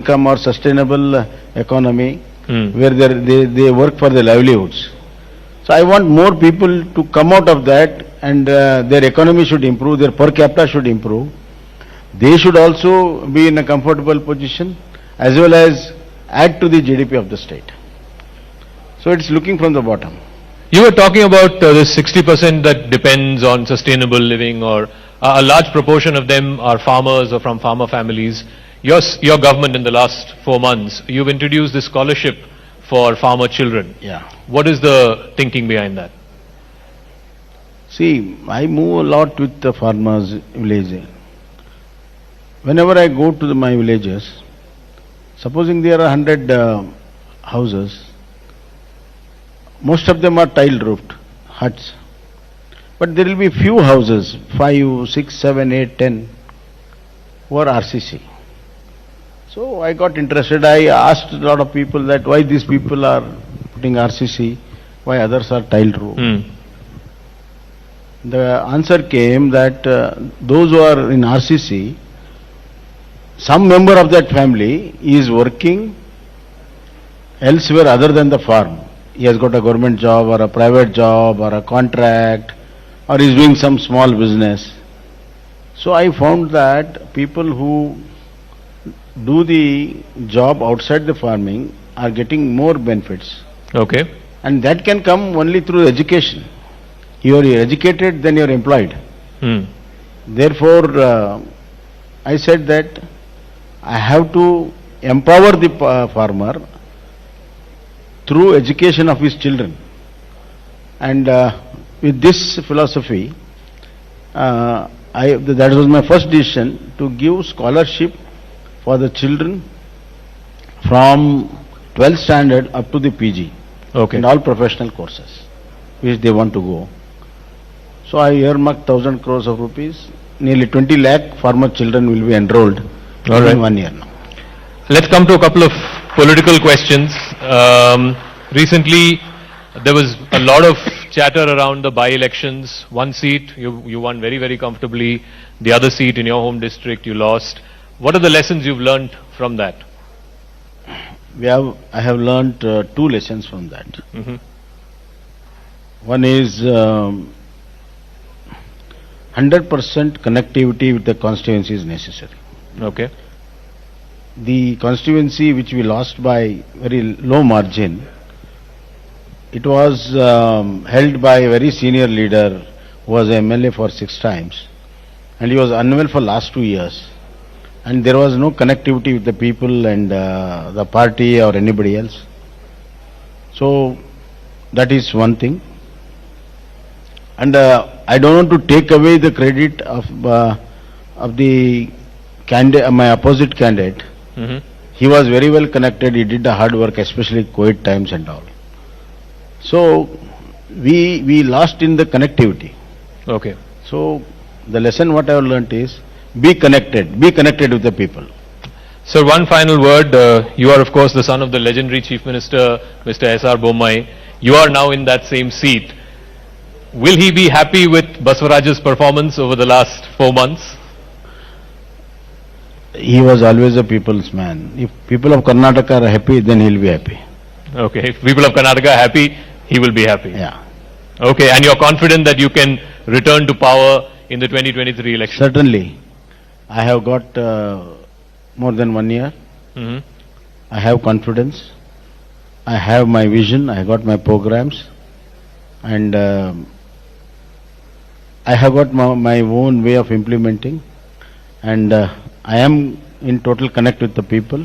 income or sustainable economy where they work for their livelihoods. So I want more people to come out of that, and their economy should improve, their per capita should improve. They should also be in a comfortable position as well as add to the GDP of the state. So it's looking from the bottom. You were talking about this 60% that depends on sustainable living, or a large proportion of them are farmers or from farmer families. Your government in the last 4 months, you've introduced this scholarship for farmer children. Yeah. What is the thinking behind that? See, I move a lot with the farmers' village. Whenever I go to my villages, supposing there are 100 houses, most of them are tile-roofed huts. But there will be few houses, 5, 6, 7, 8, 10, who are RCC. So I got interested. I asked a lot of people that why these people are putting RCC, why others are tile-roofed. The answer came that those who are in RCC, some member of that family is working elsewhere other than the farm. He has got a government job or a private job or a contract, or is doing some small business. So I found that people who do the job outside the farming are getting more benefits. Okay. And that can come only through education. You are educated, then you are employed. Therefore, I said that I have to empower the farmer through education of his children. And with this philosophy, that was my first decision, to give scholarship for the children from 12th standard up to the PG. Okay. And all professional courses which they want to go. So I earmarked 1,000 crores of rupees. Nearly 20 lakh farmer children will be enrolled in 1 year now. Let's come to a couple of political questions. Recently, there was a lot of chatter around the by-elections. One seat, you won very, very comfortably. The other seat in your home district, you lost. What are the lessons you've learned from that? I have learned 2 lessons from that. One is 100% connectivity with the constituency is necessary. Okay. The constituency which we lost by very low margin, it was held by a very senior leader who was MLA for 6 times, and he was unwell for last 2 years. And there was no connectivity with the people and the party or anybody else. So that is one thing. And I don't want to take away the credit of the candidate, my opposite candidate. He was very well connected. He did the hard work, especially COVID times and all. So we lost in the connectivity. Okay. So the lesson what I have learnt is, be connected with the people. Sir, one final word. You are, of course, the son of the legendary Chief Minister, Mr. S.R. Bommai. You are now in that same seat. Will he be happy with Basavaraj's performance over the last 4 months? He was always a people's man. If people of Karnataka are happy, then he'll be happy. Okay. If people of Karnataka are happy, he will be happy. Yeah. Okay. And you're confident that you can return to power in the 2023 election? Certainly. I have got more than 1 year. I have confidence. I have my vision. I got my programs. And I have got my own way of implementing. And I am in total connect with the people.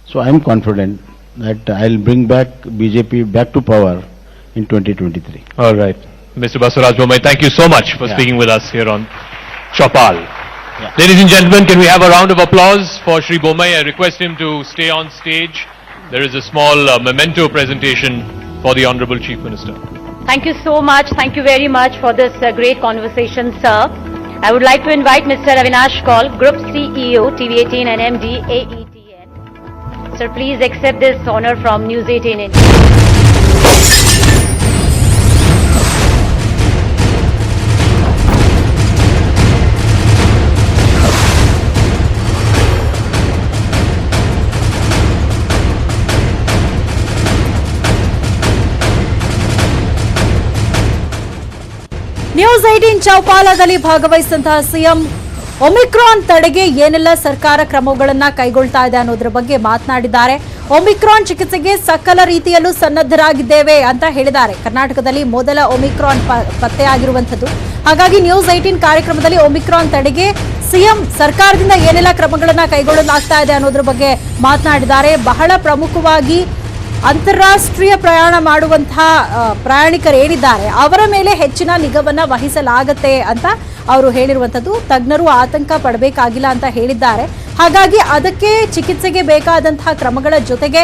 So I am confident that I will bring back BJP back to power in 2023. All right. Mr. Basavaraj Bommai, thank you so much for speaking with us here on Chopal. Ladies and gentlemen, can we have a round of applause for Shri Bommai? I request him to stay on stage. There is a small memento presentation for the Honorable Chief Minister. Thank you so much. Thank you very much for this great conversation, sir. I would like to invite Mr. Avinash Kaul, Group CEO, TV18 and MD, AETN. Sir, please accept this honor from News 18 India. News 18 ಚೌಪಾಲದಲ್ಲಿ ಭಾಗವಹಿಸಿದಂತಹ CM Omicron ತಡೆಗೆ ಏನೆಲ್ಲ ಸರ್ಕಾರ ಕ್ರಮಗಳನ್ನು ಕೈಗೊಳ್ತಾ ಇದೆ ಅನ್ನೋದ್ರ ಬಗ್ಗೆ ಮಾತನಾಡಿದ್ದಾರೆ. ಒಮಿಕ್ರಾನ್ ಚಿಕಿತ್ಸೆಗೆ ಸಕಲ ರೀತಿಯಲ್ಲೂ ಸನ್ನದ್ಧರಾಗಿದ್ದೇವೆ ಅಂತ ಹೇಳಿದ್ದಾರೆ. ಕರ್ನಾಟಕದಲ್ಲಿ ಮೊದಲ ಒಮಿಕ್ರಾನ್ ಪತ್ತೆಯಾಗಿರುವಂಥದ್ದು. ಹಾಗಾಗಿ ನ್ಯೂಸ್ 18 ಕಾರ್ಯಕ್ರಮದಲ್ಲಿ ಒಮಿಕ್ರಾನ್ ತಡೆಗೆ ಸಿಎಂ ಸರ್ಕಾರದಿಂದ ಏನೆಲ್ಲ ಕ್ರಮಗಳನ್ನು ಕೈಗೊಳ್ಳಲಾಗ್ತಾ ಇದೆ ಅನ್ನೋದ್ರ ಬಗ್ಗೆ ಮಾತನಾಡಿದ್ದಾರೆ. ಬಹಳ ಪ್ರಮುಖವಾಗಿ ಅಂತಾರಾಷ್ಟ್ರೀಯ ಪ್ರಯಾಣ ಮಾಡುವಂತಹ ಪ್ರಯಾಣಿಕರು ಏನಿದ್ದಾರೆ ಅವರ ಮೇಲೆ ಹೆಚ್ಚಿನ ನಿಗಾವನ್ನ ವಹಿಸಲಾಗುತ್ತೆ ಅಂತ ಅವರು ಹೇಳಿರುವಂಥದ್ದು. ತಜ್ಞರು ಆತಂಕ ಪಡಬೇಕಾಗಿಲ್ಲ ಅಂತ ಹೇಳಿದ್ದಾರೆ. ಹಾಗಾಗಿ ಅದಕ್ಕೆ ಚಿಕಿತ್ಸೆಗೆ ಬೇಕಾದಂತಹ ಕ್ರಮಗಳ ಜೊತೆಗೆ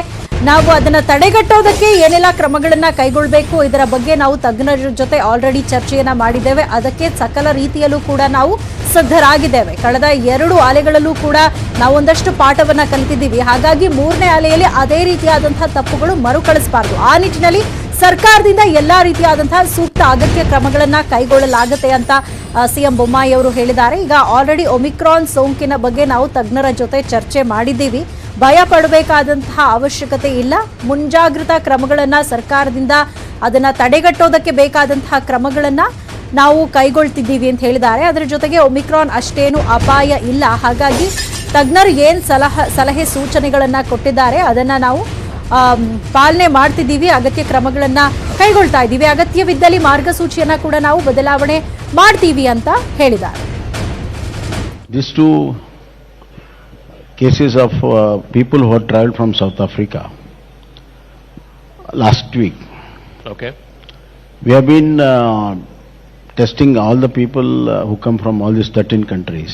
ನಾವು ಅದನ್ನು ತಡೆಗಟ್ಟೋದಕ್ಕೆ ಏನೆಲ್ಲ ಕ್ರಮಗಳನ್ನು ಕೈಗೊಳ್ಳಬೇಕು ಇದರ ಬಗ್ಗೆ ನಾವು ತಜ್ಞರ ಜೊತೆ ಆಲ್ರೆಡಿ ಚರ್ಚೆಯನ್ನ ಮಾಡಿದ್ದೇವೆ. ಅದಕ್ಕೆ ಸಕಲ ರೀತಿಯಲ್ಲೂ ಕೂಡ ನಾವು ಸಿದ್ಧರಾಗಿದ್ದೇವೆ. ಕಳೆದ 2 ಅಲೆಗಳಲ್ಲೂ ಕೂಡ ನಾವು ಒಂದಷ್ಟು ಪಾಠವನ್ನ ಕಲಿತಿದ್ದೀವಿ. ಹಾಗಾಗಿ 3ನೇ ಅಲೆಯಲ್ಲಿ ಅದೇ ರೀತಿಯಾದಂತಹ ತಪ್ಪುಗಳು ಮರುಕಳಿಸಬಾರದು. ಆ ನಿಟ್ಟಿನಲ್ಲಿ ಸರ್ಕಾರದಿಂದ ಎಲ್ಲಾ ರೀತಿಯಾದಂತಹ ಸೂಕ್ತ ಅಗತ್ಯ ಕ್ರಮಗಳನ್ನ ಕೈಗೊಳ್ಳಲಾಗುತ್ತೆ ಅಂತ ಸಿಎಂ ಬೊಮ್ಮಾಯಿ ಅವರು ಹೇಳಿದ್ದಾರೆ. ಈಗ ಆಲ್ರೆಡಿ ಒಮಿಕ್ರಾನ್ ಸೋಂಕಿನ ಬಗ್ಗೆ ನಾವು ತಜ್ಞರ ಜೊತೆ ಚರ್ಚೆ ಮಾಡಿದ್ದೀವಿ. ಭಯ ಪಡಬೇಕಾದಂತಹ ಅವಶ್ಯಕತೆ ಇಲ್ಲ. ಮುಂಜಾಗ್ರತಾ ಕ್ರಮಗಳನ್ನ ಸರ್ಕಾರದಿಂದ ಅದನ್ನ ತಡೆಗಟ್ಟೋದಕ್ಕೆ ಬೇಕಾದಂತಹ ಕ್ರಮಗಳನ್ನ ನಾವು ಕೈಗೊಳ್ತಿದ್ದೀವಿ ಅಂತ ಹೇಳಿದ್ದಾರೆ. ಅದರ ಜೊತೆಗೆ ಒಮಿಕ್ರಾನ್ ಅಷ್ಟೇನು ಅಪಾಯ ಇಲ್ಲ. ಹಾಗಾಗಿ ತಜ್ಞರು ಏನು ಸಲಹೆ ಸೂಚನೆಗಳನ್ನ ಕೊಟ್ಟಿದ್ದಾರೆ ಅದನ್ನ ನಾವು ಪಾಲನೆ ಮಾಡ್ತಿದ್ದೀವಿ. ಅಗತ್ಯ ಕ್ರಮಗಳನ್ನ ಕೈಗೊಳ್ತಾ ಇದ್ದೀವಿ. ಅಗತ್ಯವಿದ್ದಲ್ಲಿ ಮಾರ್ಗಸೂಚಿಯನ್ನ ಕೂಡ ನಾವು ಬದಲಾವಣೆ ಮಾಡ್ತೀವಿ ಅಂತ ಹೇಳಿದ್ದಾರೆ. These 2 cases of people who had traveled from South Africa last week. Okay. We have been testing all the people who come from all these 13 countries.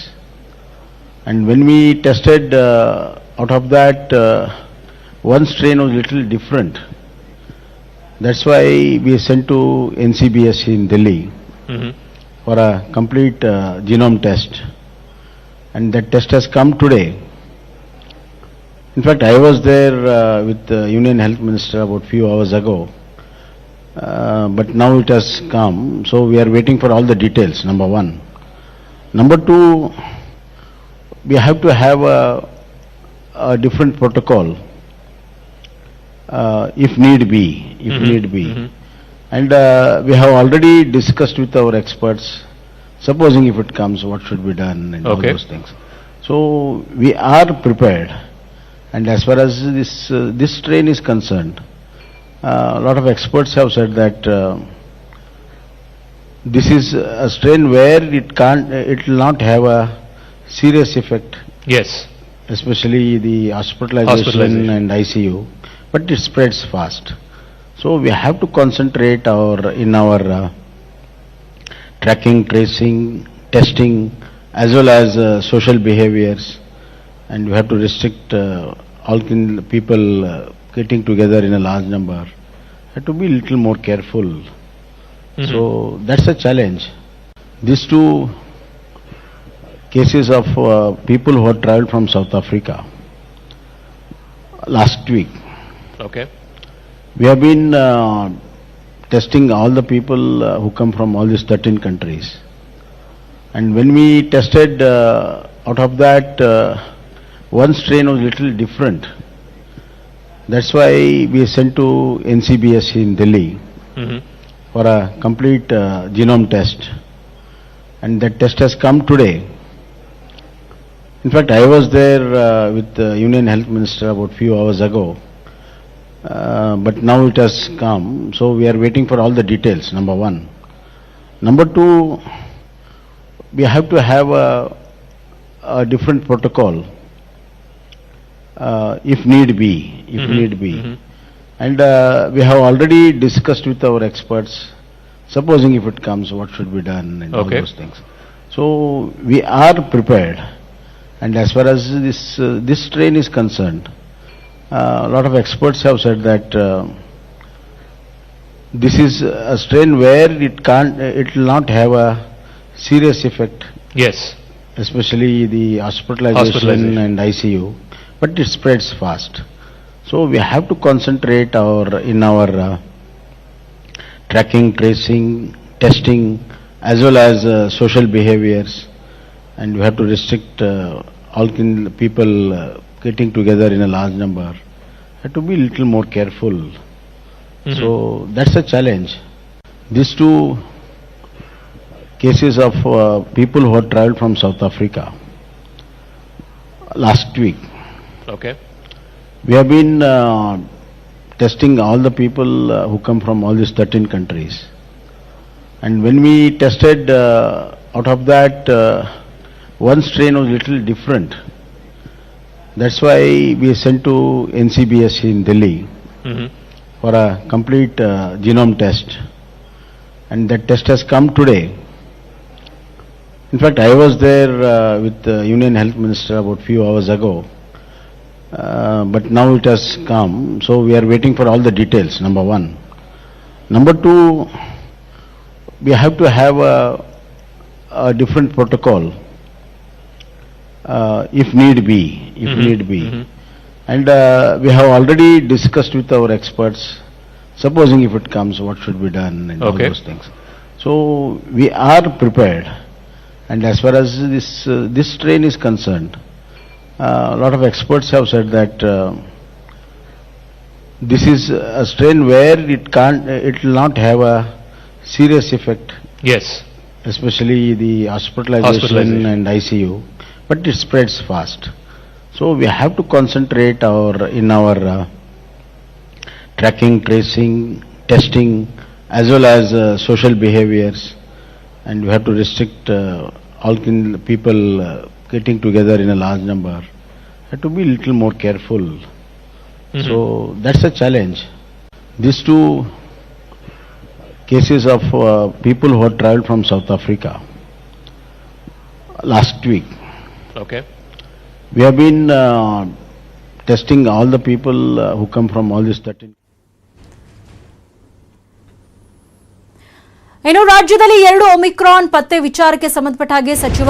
And when we tested, out of that, one strain was little different. That's why we sent to NCBS in Delhi for a complete genome test. And that test has come today. In fact, I was there with the Union Health Minister about few hours ago. But now it has come, so we are waiting for all the details, number 1. Number 2, we have to have a different protocol if need be, And we have already discussed with our experts, supposing if it comes, what should be done and all those things. So we are prepared, and as far as this strain is concerned, a lot of experts have said that this is a strain where it will not have a serious effect. Yes. Especially the hospitalization and ICU, but it spreads fast. So we have to concentrate in our tracking, tracing, testing, as well as social behaviors, and we have to restrict all people getting together in a large number. Have to be a little more careful. So that's a challenge. These 2 cases of people who had traveled from South Africa last week. Okay. We have been testing all the people who come from all these 13 countries. And when we tested, out of that, one strain was little different. That's why we sent to NCBS in Delhi for a complete genome test. And that test has come today. In fact, I was there with the Union Health Minister about few hours ago. But now it has come, so we are waiting for all the details, number 1. Number 2, we have to have a different protocol if need be, And we have already discussed with our experts, supposing if it comes, what should be done and all those things. So we are prepared, and as far as this strain is concerned, a lot of experts have said that this is a strain where it will not have a serious effect. Yes. Especially the hospitalization and ICU, but it spreads fast. So we have to concentrate in our tracking, tracing, testing, as well as social behaviors, and we have to restrict all people getting together in a large number. Have to be a little more careful. So that's a challenge. These 2 cases of people who had traveled from South Africa last week. Okay. We have been testing all the people who come from all these 13 countries. And when we tested, out of that, one strain was little different. That's why we sent to NCBS in Delhi for a complete genome test. And that test has come today. In fact, I was there with the Union Health Minister about few hours ago. But now it has come, so we are waiting for all the details, number one. Number two, we have to have a different protocol, if need be, And we have already discussed with our experts, supposing if it comes, what should be done and all Okay. those things. So we are prepared, and as far as this strain is concerned, a lot of experts have said that this is a strain where it will not have a serious effect, Yes. especially the hospitalization and ICU, but it spreads fast. So we have to concentrate in our tracking, tracing, testing, as well as social behaviors, and we have to restrict all people getting together in a large number. Have to be a little more careful. So that's a challenge. These two cases of people who had traveled from South Africa last week. Okay. We have been testing all the people who come from all these 13. ಇನ್ನು ರಾಜ್ಯದಲ್ಲಿ 2 Omicron ಪತ್ತೆ ವಿಚಾರಕ್ಕೆ ಸಂಬಂಧಪಟ್ಟ ಹಾಗೆ ಸಚಿವ